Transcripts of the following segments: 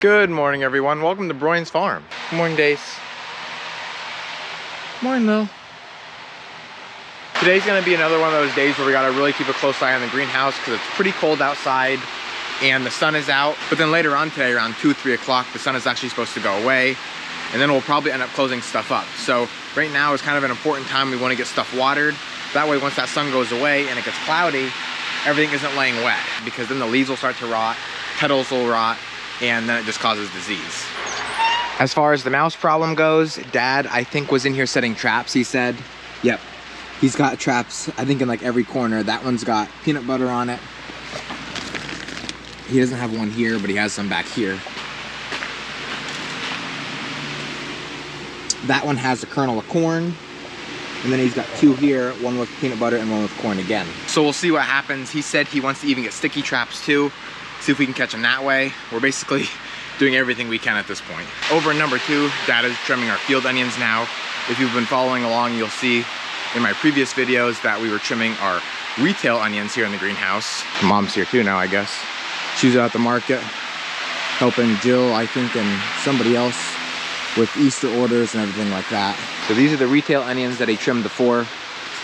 Good morning, everyone. Welcome to Broyans Farm. Good morning, Dace. Morning, Lil. Today's gonna be another one of those days where we gotta really keep a close eye on the greenhouse because it's pretty cold outside and the sun is out. But then later on today, around 2, 3 o'clock, the sun is actually supposed to go away, and then we'll probably end up closing stuff up. So right now is kind of an important time. We wanna get stuff watered. That way, once that sun goes away and it gets cloudy, everything isn't laying wet, because then the leaves will start to rot, petals will rot, and then it just causes disease. As far as the mouse problem goes, Dad, I think, was in here setting traps, he said. Yep, he's got traps, I think, in like every corner. That one's got peanut butter on it. He doesn't have one here, but he has some back here. That one has a kernel of corn. And then he's got 2 here, one with peanut butter and one with corn again. So we'll see what happens. He said he wants to even get sticky traps too. See if we can catch them that way. We're basically doing everything we can at this point. Over in number 2, Dad is trimming our field onions now. If you've been following along, you'll see in my previous videos that we were trimming our retail onions here in the greenhouse. Mom's here too now, I guess. She's out at the market helping Jill, I think, and somebody else with Easter orders and everything like that. So these are the retail onions that he trimmed before,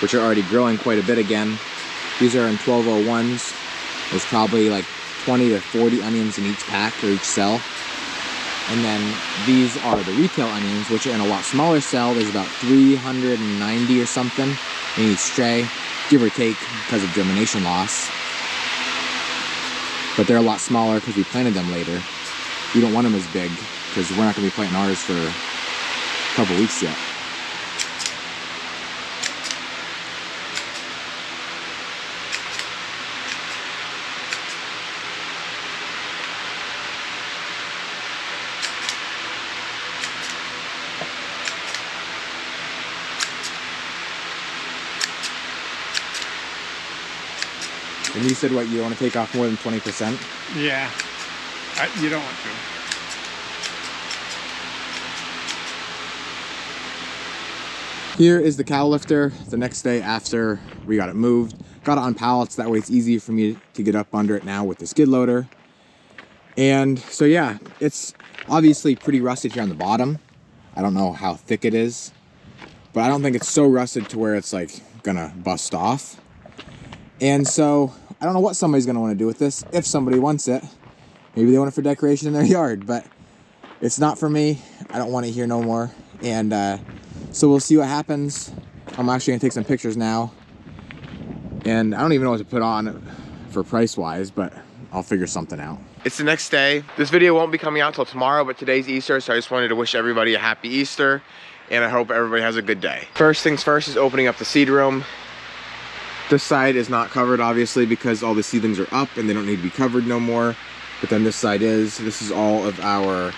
which are already growing quite a bit again. These are in 1201s. There's probably like 20 to 40 onions in each pack or each cell. And then these are the retail onions, which are in a lot smaller cell. There's about 390 or something in each tray, give or take, because of germination loss. But they're a lot smaller because we planted them later. We don't want them as big because we're not going to be planting ours for a couple weeks yet. And you said, what, you don't want to take off more than 20%? Yeah, you don't want to. Here is the cow lifter the next day after we got it moved. Got it on pallets, that way it's easier for me to get up under it now with the skid loader. And so yeah, it's obviously pretty rusted here on the bottom. I don't know how thick it is, but I don't think it's so rusted to where it's like gonna bust off. And so I don't know what somebody's gonna want to do with this. If somebody wants it, maybe they want it for decoration in their yard, but it's not for me. I don't want it here no more. And so we'll see what happens. I'm actually gonna take some pictures now, and I don't even know what to put on for price wise, but I'll figure something out. It's the next day. This video won't be coming out till tomorrow, but today's Easter, so I just wanted to wish everybody a happy Easter, and I hope everybody has a good day. First things first is opening up the seed room. This side is not covered, obviously, because all the seedlings are up and they don't need to be covered no more. But then this side is. This is all of our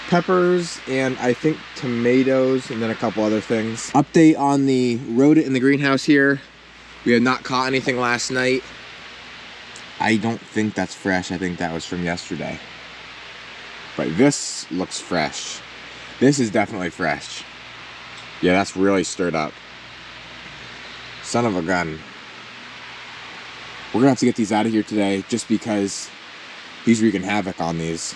peppers and I think tomatoes and then a couple other things. Update on the rodent in the greenhouse here. We have not caught anything last night. I don't think that's fresh. I think that was from yesterday. But this looks fresh. This is definitely fresh. Yeah, that's really stirred up. Son of a gun. We're gonna have to get these out of here today just because he's wreaking havoc on these.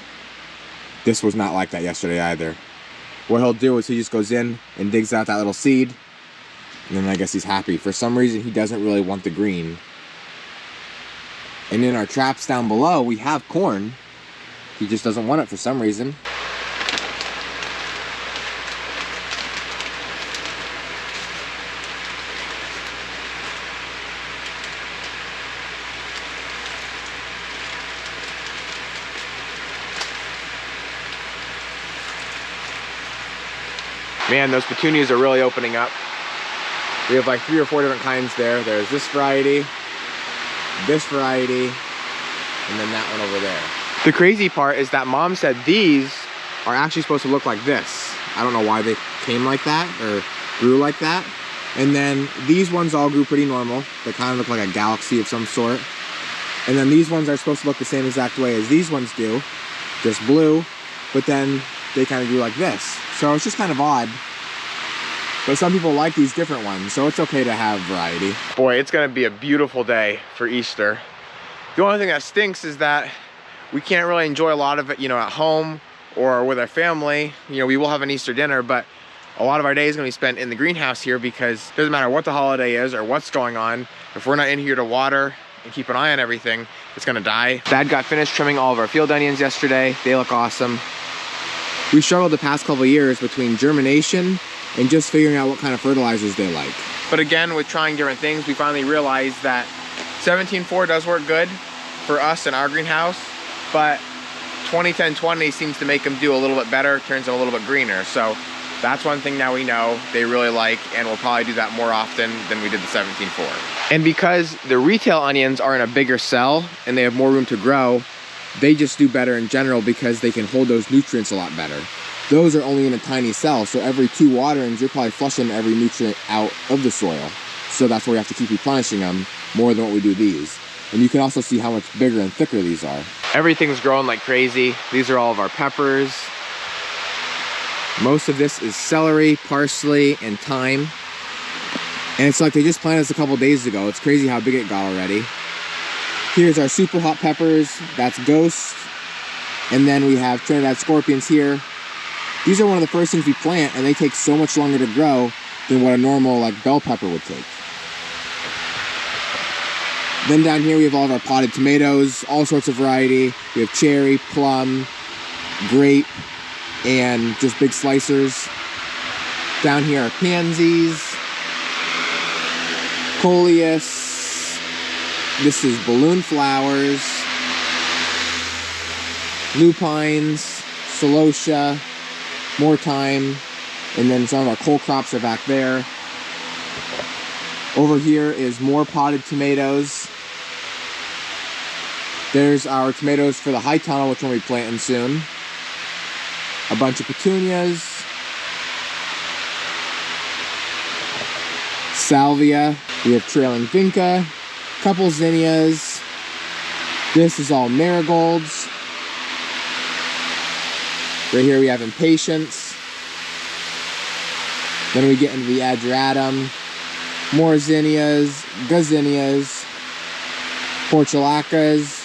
This was not like that yesterday either. What he'll do is he just goes in and digs out that little seed, and then I guess he's happy. For some reason, he doesn't really want the green. And in our traps down below, we have corn. He just doesn't want it for some reason. Man, those petunias are really opening up. We have like 3 or 4 different kinds there. There's this variety, and then that one over there. The crazy part is that Mom said these are actually supposed to look like this. I don't know why they came like that or grew like that. And then these ones all grew pretty normal. They kind of look like a galaxy of some sort. And then these ones are supposed to look the same exact way as these ones do, just blue, but then they kind of grew like this. So it's just kind of odd. But some people like these different ones, so it's okay to have variety. Boy, it's gonna be a beautiful day for Easter. The only thing that stinks is that we can't really enjoy a lot of it, you know, at home or with our family. You know, we will have an Easter dinner, but a lot of our day is gonna be spent in the greenhouse here because it doesn't matter what the holiday is or what's going on. If we're not in here to water and keep an eye on everything, it's gonna die. Dad got finished trimming all of our field onions yesterday. They look awesome. We struggled the past couple of years between germination and just figuring out what kind of fertilizers they like. But again, with trying different things, we finally realized that 17-4 does work good for us in our greenhouse, but 20-10-20 seems to make them do a little bit better, turns them a little bit greener. So that's one thing now we know they really like, and we'll probably do that more often than we did the 17-4. And because the retail onions are in a bigger cell and they have more room to grow, they just do better in general because they can hold those nutrients a lot better. Those are only in a tiny cell, so every 2 waterings, you're probably flushing every nutrient out of the soil. So that's why we have to keep replenishing them more than what we do these. And you can also see how much bigger and thicker these are. Everything's growing like crazy. These are all of our peppers. Most of this is celery, parsley, and thyme. And it's like they just planted this a couple days ago. It's crazy how big it got already. Here's our super hot peppers. That's Ghost. And then we have Trinidad Scorpions here. These are one of the first things we plant, and they take so much longer to grow than what a normal like bell pepper would take. Then down here we have all of our potted tomatoes, all sorts of variety. We have cherry, plum, grape, and just big slicers. Down here are pansies, coleus. This is balloon flowers, lupines, celosia, more thyme, and then some of our cole crops are back there. Over here is more potted tomatoes. There's our tomatoes for the high tunnel, which we'll be planting soon. A bunch of petunias, salvia. We have trailing vinca, couple zinnias. This is all marigolds. Right here we have impatiens. Then we get into the ageratum, more zinnias, gazinias, portulacas,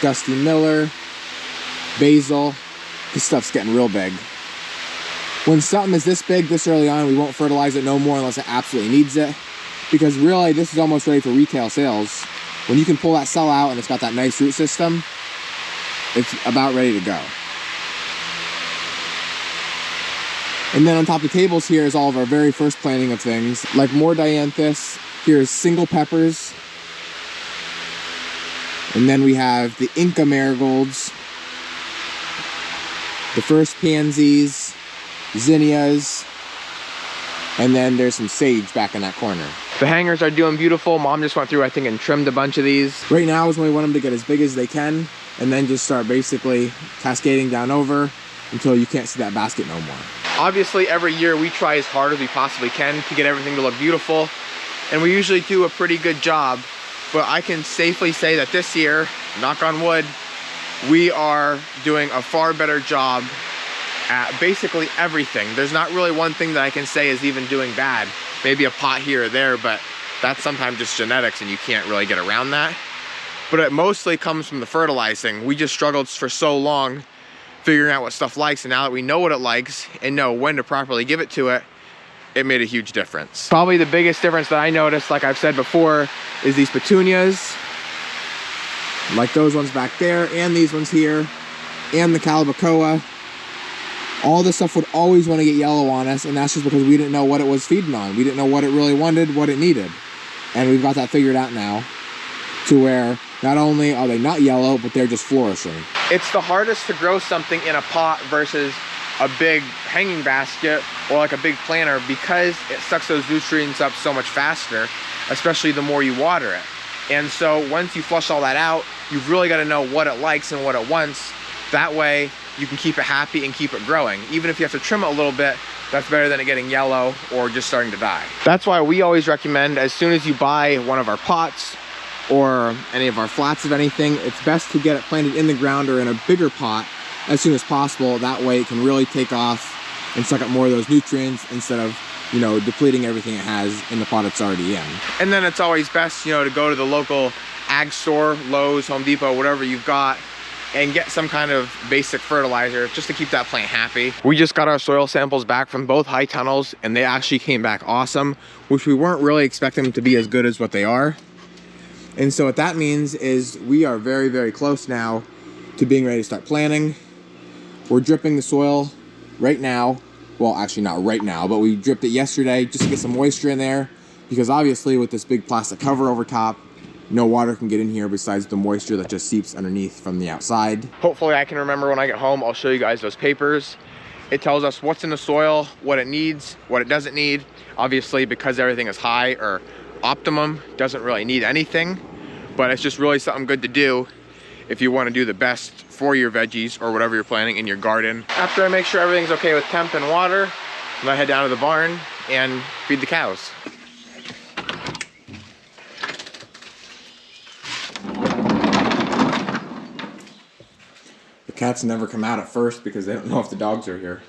Dusty Miller, basil. This stuff's getting real big. When something is this big this early on, we won't fertilize it no more unless it absolutely needs it. Because really, this is almost ready for retail sales. When you can pull that cell out and it's got that nice root system, it's about ready to go. And then on top of the tables here is all of our very first planting of things, like more dianthus. Here's single peppers. And then we have the Inca marigolds, the first pansies, zinnias, and then there's some sage back in that corner. The hangers are doing beautiful. Mom just went through, I think, and trimmed a bunch of these. Right now is when we want them to get as big as they can, and then just start basically cascading down over until you can't see that basket no more. Obviously, every year we try as hard as we possibly can to get everything to look beautiful, and we usually do a pretty good job. But I can safely say that this year, knock on wood, we are doing a far better job at basically everything. There's not really one thing that I can say is even doing bad. Maybe a pot here or there, but that's sometimes just genetics and you can't really get around that. But it mostly comes from the fertilizing. We just struggled for so long figuring out what stuff likes, and now that we know what it likes and know when to properly give it to it, it made a huge difference. Probably the biggest difference that I noticed, like I've said before, is these petunias. Like those ones back there, and these ones here, and the calabacoa. All this stuff would always want to get yellow on us, and that's just because we didn't know what it was feeding on. We didn't know what it really wanted, what it needed. And we've got that figured out now, to where not only are they not yellow, but they're just flourishing. It's the hardest to grow something in a pot versus a big hanging basket or like a big planter, because it sucks those nutrients up so much faster, especially the more you water it. And so once you flush all that out, you've really got to know what it likes and what it wants. That way you can keep it happy and keep it growing. Even if you have to trim it a little bit, that's better than it getting yellow or just starting to die. That's why we always recommend, as soon as you buy one of our pots or any of our flats of anything, it's best to get it planted in the ground or in a bigger pot as soon as possible. That way it can really take off and suck up more of those nutrients instead of, you know, depleting everything it has in the pot it's already in. And then it's always best, you know, to go to the local ag store, Lowe's, Home Depot, whatever you've got, and get some kind of basic fertilizer just to keep that plant happy. We just got our soil samples back from both high tunnels and they actually came back awesome, which we weren't really expecting them to be as good as what they are. And so what that means is we are very, very close now to being ready to start planting. We're dripping the soil right now. Well, actually not right now, but we dripped it yesterday just to get some moisture in there, because obviously with this big plastic cover over top, no water can get in here besides the moisture that just seeps underneath from the outside. Hopefully I can remember when I get home, I'll show you guys those papers. It tells us what's in the soil, what it needs, what it doesn't need. Obviously, because everything is high or optimum, doesn't really need anything, but it's just really something good to do if you want to do the best for your veggies or whatever you're planting in your garden. After I make sure everything's okay with temp and water, I head down to the barn and feed the cows. The cats never come out at first because they don't know if the dogs are here.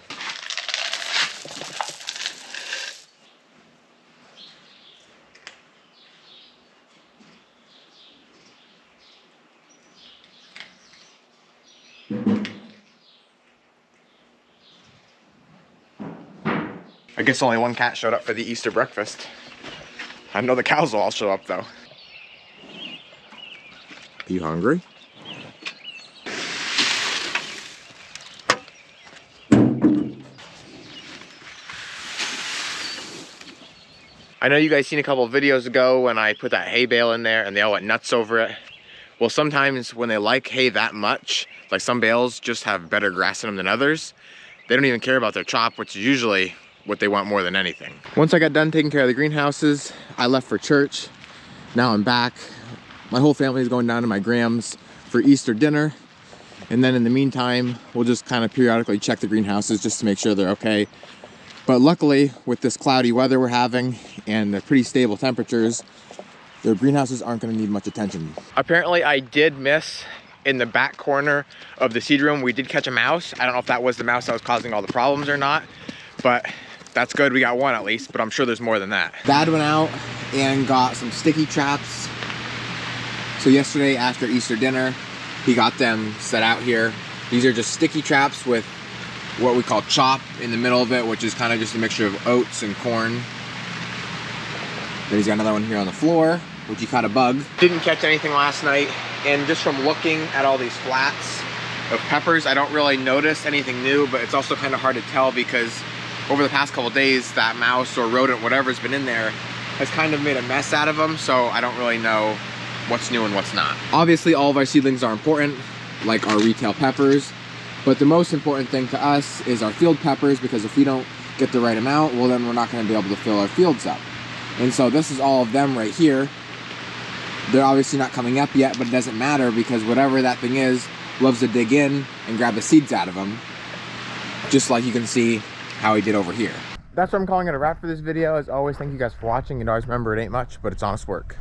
I guess only one cat showed up for the Easter breakfast. I know the cows will all show up though. Are you hungry? I know you guys seen a couple of videos ago when I put that hay bale in there and they all went nuts over it. Well, sometimes when they like hay that much, like some bales just have better grass in them than others, they don't even care about their chop, which is usually what they want more than anything. Once I got done taking care of the greenhouses, I left for church. Now I'm back. My whole family is going down to my Gram's for Easter dinner. And then in the meantime, we'll just kind of periodically check the greenhouses just to make sure they're okay. But luckily, with this cloudy weather we're having and the pretty stable temperatures, the greenhouses aren't going to need much attention. Apparently, I did miss in the back corner of the seed room. We did catch a mouse. I don't know if that was the mouse that was causing all the problems or not, but that's good. We got one at least, but I'm sure there's more than that. Dad went out and got some sticky traps. So yesterday after Easter dinner, he got them set out here. These are just sticky traps with what we call chop in the middle of it, which is kind of just a mixture of oats and corn. Then he's got another one here on the floor, which he caught a bug. Didn't catch anything last night, and just from looking at all these flats of peppers, I don't really notice anything new, but it's also kind of hard to tell because over the past couple days, that mouse or rodent, whatever's been in there, has kind of made a mess out of them, so I don't really know what's new and what's not. Obviously, all of our seedlings are important, like our retail peppers, but the most important thing to us is our field peppers, because if we don't get the right amount, well then we're not going to be able to fill our fields up. And so this is all of them right here. They're obviously not coming up yet, but it doesn't matter because whatever that thing is loves to dig in and grab the seeds out of them, just like you can see how he did over here. That's what I'm calling it a wrap for this video. As always, thank you guys for watching, and always remember, it ain't much, but it's honest work.